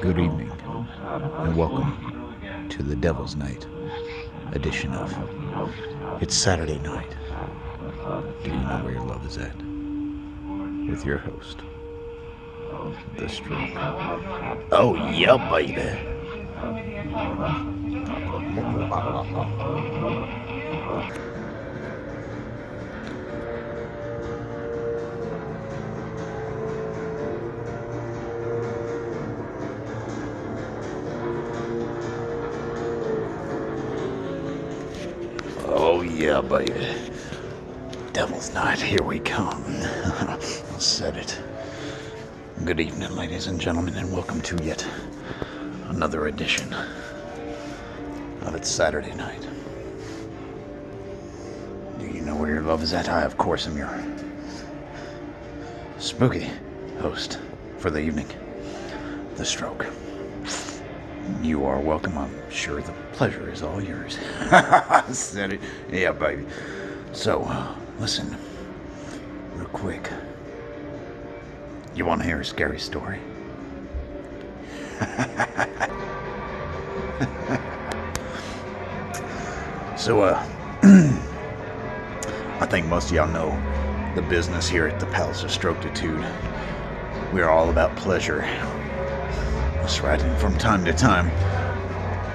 Good evening, and welcome to the Devil's Night edition of It's Saturday Night. Do you know where your love is at? With your host, The Stroke. Oh, yeah, baby. Oh, yeah, baby. Devil's Night, here we come. I said it. Good evening, ladies and gentlemen, and welcome to yet another edition of It's Saturday Night. Do you know where your love is at? I, of course, am your spooky host for the evening, The Stroke. You are welcome. I'm sure the pleasure is all yours. I said it. Yeah, baby. So, listen, real quick. You want to hear a scary story? So, I think most of y'all know the business here at the Palace of Strokitude. We're all about pleasure. That's right, and from time to time,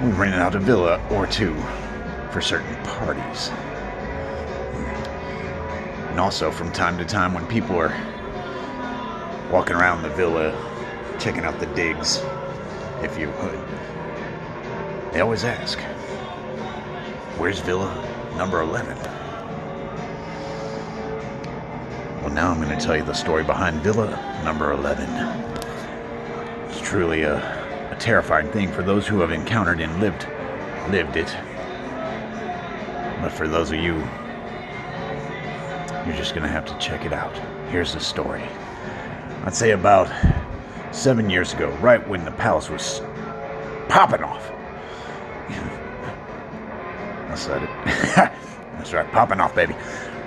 we rent out a villa or two for certain parties. And also, from time to time, when people are walking around the villa, checking out the digs, if you would, they always ask, where's villa number 11? Well, now I'm going to tell you the story behind villa number 11. It's truly a terrifying thing for those who have encountered and lived it. But for those of you, you're just going to have to check it out. Here's the story. I'd say about 7 years ago, right when the palace was popping off. I said it. That's right, popping off, baby.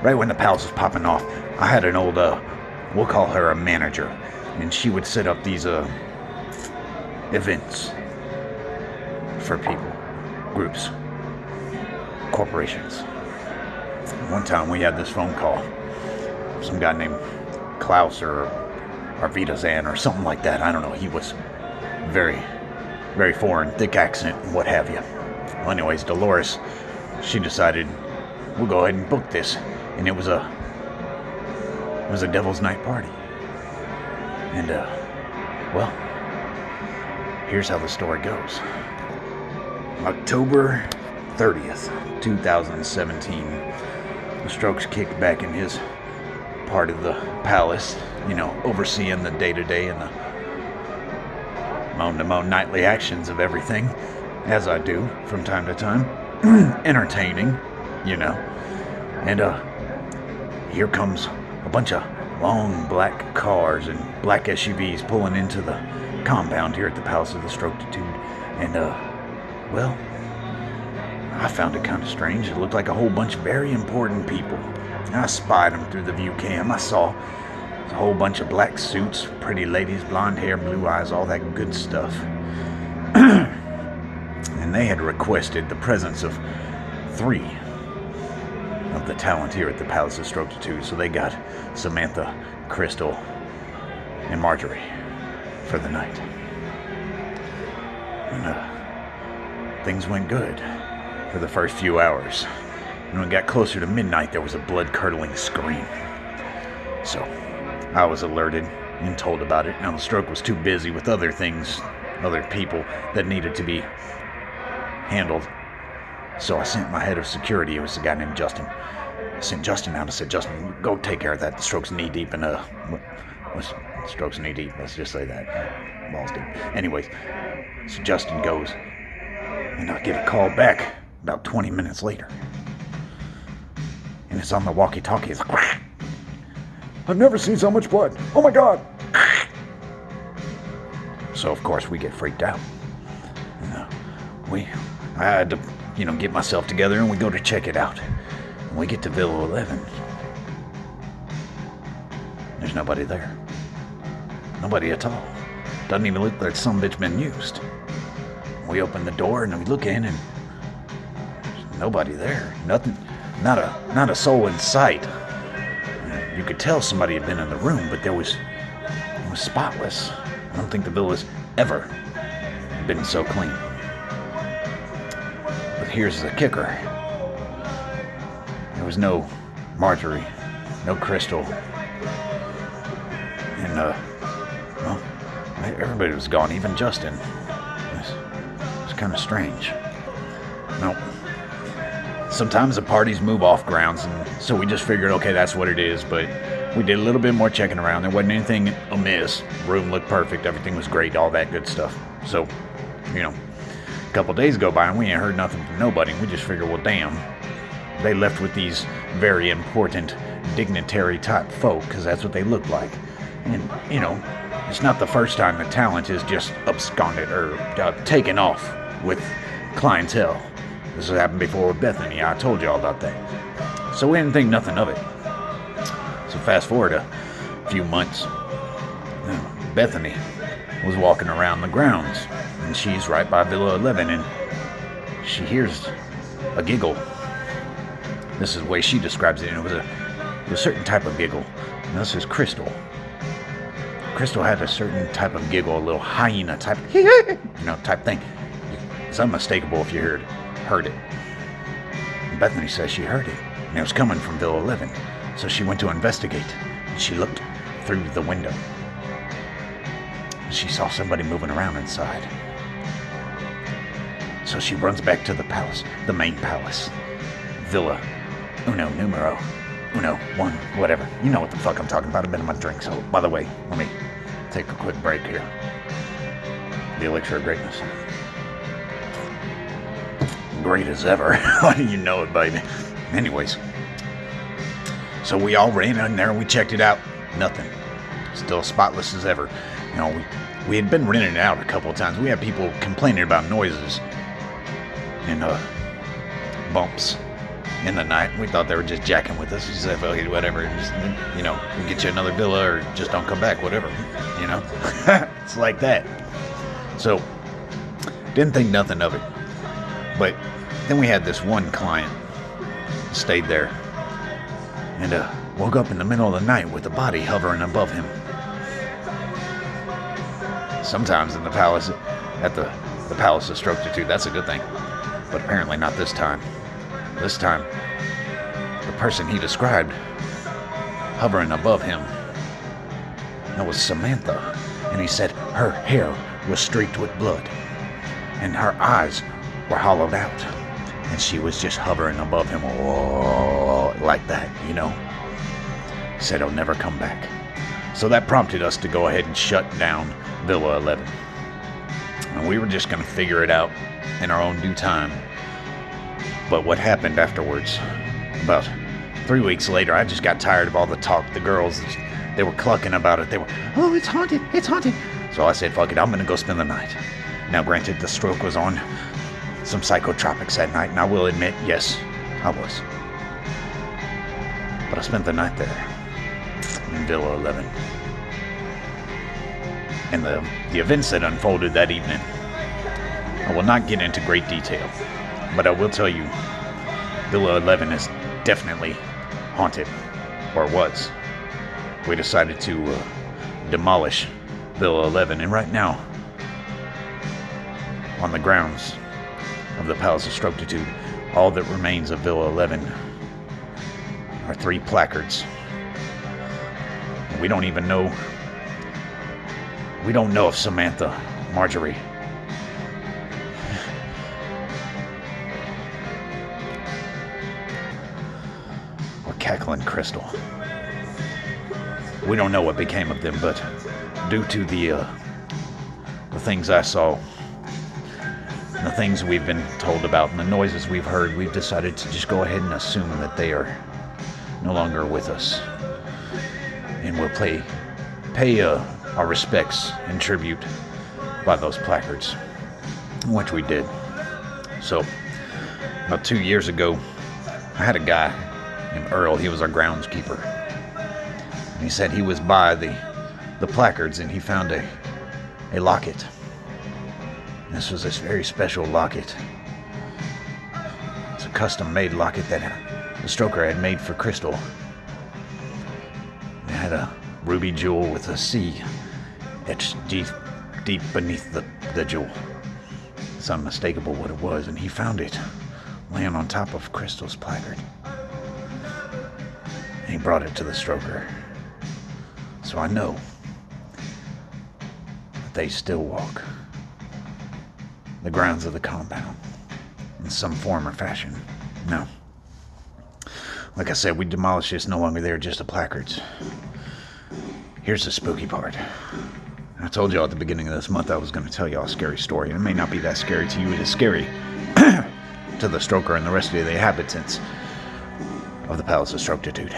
Right when the palace was popping off, I had an old, we'll call her a manager, and she would set up these, events for people, groups, corporations. One time we had this phone call, some guy named Klaus or Arvita or something like that. I don't know. He was very, very foreign, thick accent and what have you. Well, anyways, Dolores, she decided we'll go ahead and book this, and it was a Devil's Night party. And well, here's how the story goes. October 30th, 2017, the Strokes kicked back in his part of the palace, overseeing the day-to-day and the moment-to-moment nightly actions of everything, as I do from time to time. Entertaining, And here comes a bunch of long black cars and black SUVs pulling into the compound here at the Palace of the Strokitude. And, well, I found it kind of strange. It looked like a whole bunch of very important people. I spied them through the view cam. I saw a whole bunch of black suits, pretty ladies, blonde hair, blue eyes, all that good stuff. And they had requested the presence of 3 of the talent here at the Palace of Strokitude. So they got Samantha, Crystal, and Marjorie for the night. And things went good for the first few hours. And when it got closer to midnight, there was a blood-curdling scream. So I was alerted and told about it. Now the Stroke was too busy with other things, other people that needed to be handled. So I sent my head of security. It was a guy named Justin. I sent Justin out. I said, Justin, go take care of that. The Stroke's knee deep in Stroke's knee deep. Let's just say that. Balls deep. Anyways, so Justin goes, and I get a call back about 20 minutes later. And it's on the walkie-talkie. It's like, I've never seen so much blood. Oh my God. So of course we get freaked out. And, I had to, get myself together, and we go to check it out. And we get to Villa 11. There's nobody there. Nobody at all. Doesn't even look like some bitch been used. We open the door and we look in and there's nobody there. Nothing. Not a soul in sight. You could tell somebody had been in the room, but it was spotless. I don't think the villa's ever been so clean. But here's the kicker. There was no Marjorie, no Crystal, and well, everybody was gone, even Justin. It was kind of strange. Now, sometimes the parties move off grounds, and so we just figured, okay, that's what it is, but we did a little bit more checking around. There wasn't anything amiss. Room looked perfect, everything was great, all that good stuff. So, a couple days go by and we ain't heard nothing from nobody. We just figured, well, damn, they left with these very important dignitary type folk, because that's what they look like. And, it's not the first time the talent is just absconded or taken off with clientele. This has happened before with Bethany. I told you all about that. So we didn't think nothing of it. So fast forward a few months. Bethany was walking around the grounds, and she's right by Villa 11, and she hears a giggle. This is the way she describes it. And it was a certain type of giggle. And this is Crystal. Crystal had a certain type of giggle, a little hyena type, type thing. It's unmistakable if you heard it. And Bethany says she heard it, and it was coming from Villa 11. So she went to investigate, and she looked through the window. She saw somebody moving around inside. So she runs back to the palace, the main palace. Villa Uno Numero Uno 1, whatever. You know what the fuck I'm talking about. I've been in my drink, so by the way, let me take a quick break here. The elixir of greatness. Great as ever. You know it, baby. Anyways. So we all ran in there and we checked it out. Nothing. Still spotless as ever. We had been renting it out a couple of times. We had people complaining about noises and bumps in the night. We thought they were just jacking with us. We said, okay, whatever. Just, we'll get you another villa or just don't come back, whatever. It's like that. So, didn't think nothing of it. But then we had this one client stayed there and woke up in the middle of the night with a body hovering above him. Sometimes in the palace, at the Palace of Structitude, that's a good thing. But apparently not this time. This time, the person he described hovering above him, that was Samantha. And he said her hair was streaked with blood, and her eyes were hollowed out, and she was just hovering above him, like that, He said he'll never come back. So that prompted us to go ahead and shut down Villa 11. And we were just going to figure it out in our own due time. But what happened afterwards, about 3 weeks later, I just got tired of all the talk. The girls, they were clucking about it. They were, oh, it's haunted, it's haunted. So I said, fuck it, I'm going to go spend the night. Now, granted, the stroke was on some psychotropics that night, and I will admit, yes, I was. But I spent the night there, in Villa 11. And the events that unfolded that evening, I will not get into great detail, but I will tell you, Villa 11 is definitely haunted, or was. We decided to demolish Villa 11, and right now, on the grounds of the Palace of Structitude, all that remains of Villa 11 are 3 placards. We don't even know. We don't know if Samantha, Marjorie, or Cackling Crystal. We don't know what became of them, but due to the things I saw, the things we've been told about, and the noises we've heard, we've decided to just go ahead and assume that they are no longer with us. And we'll pay our respects and tribute by those placards, which we did. So, about 2 years ago, I had a guy named Earl. He was our groundskeeper. And he said he was by the the placards, and he found a locket. This was this very special locket. It's a custom-made locket that the Stroker had made for Crystal. It had a ruby jewel with a C etched deep beneath the jewel. It's unmistakable what it was, and he found it laying on top of Crystal's placard. And he brought it to the Stroker. So I know that they still walk the grounds of the compound in some form or fashion. Now, like I said, we demolished this, no longer there, just the placards. Here's the spooky part. I told y'all at the beginning of this month I was going to tell y'all a scary story, and it may not be that scary to you. It is scary to the Stroker and the rest of the inhabitants of the Palace of Strokitude.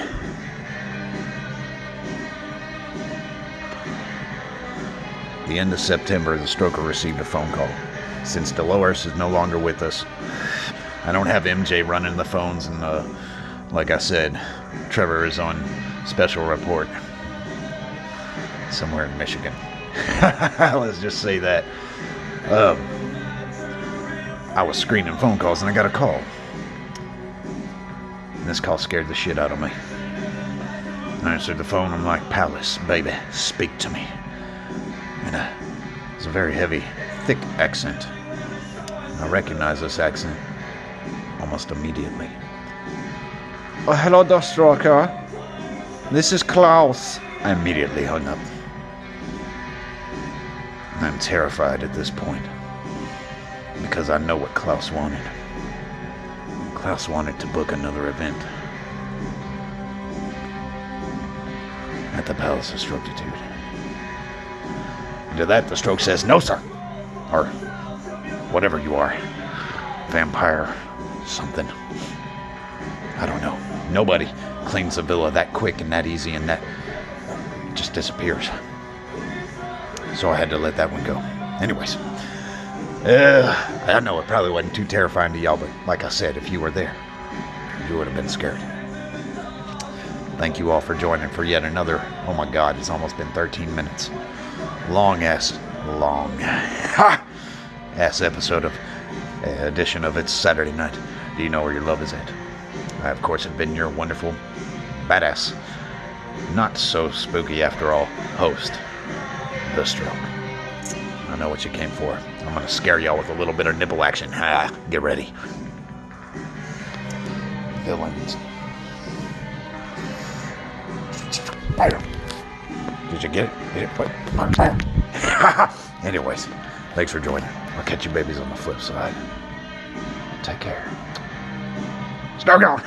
The end of September, the Stroker received a phone call. Since Dolores is no longer with us, I don't have MJ running the phones, and like I said, Trevor is on special report somewhere in Michigan. Let's just say that. I was screening phone calls and I got a call. And this call scared the shit out of me. I answered the phone. I'm like, Palace, baby, speak to me. And it was a very heavy, thick accent. I recognized this accent almost immediately. Oh, hello, the Stroker. This is Klaus. I immediately hung up. And I'm terrified at this point. Because I know what Klaus wanted. Klaus wanted to book another event at the Palace of Strokitude. And to that, the Stroke says, no, sir. Or whatever you are. Vampire, something. I don't know. Nobody cleans a villa that quick and that easy, and that just disappears. So I had to let that one go. Anyways. I know it probably wasn't too terrifying to y'all, but like I said, if you were there, you would have been scared. Thank you all for joining for yet another, oh my God, it's almost been 13 minutes. Long ass episode of edition of It's Saturday Night. Do you know where your love is at? I, of course, have been your wonderful, badass, not so spooky after all, host, The Stroke. I know what you came for. I'm going to scare y'all with a little bit of nipple action. Get ready. Villains. Did you get it? Get it? Anyways, thanks for joining. I'll catch you babies on the flip side. Take care. Start going.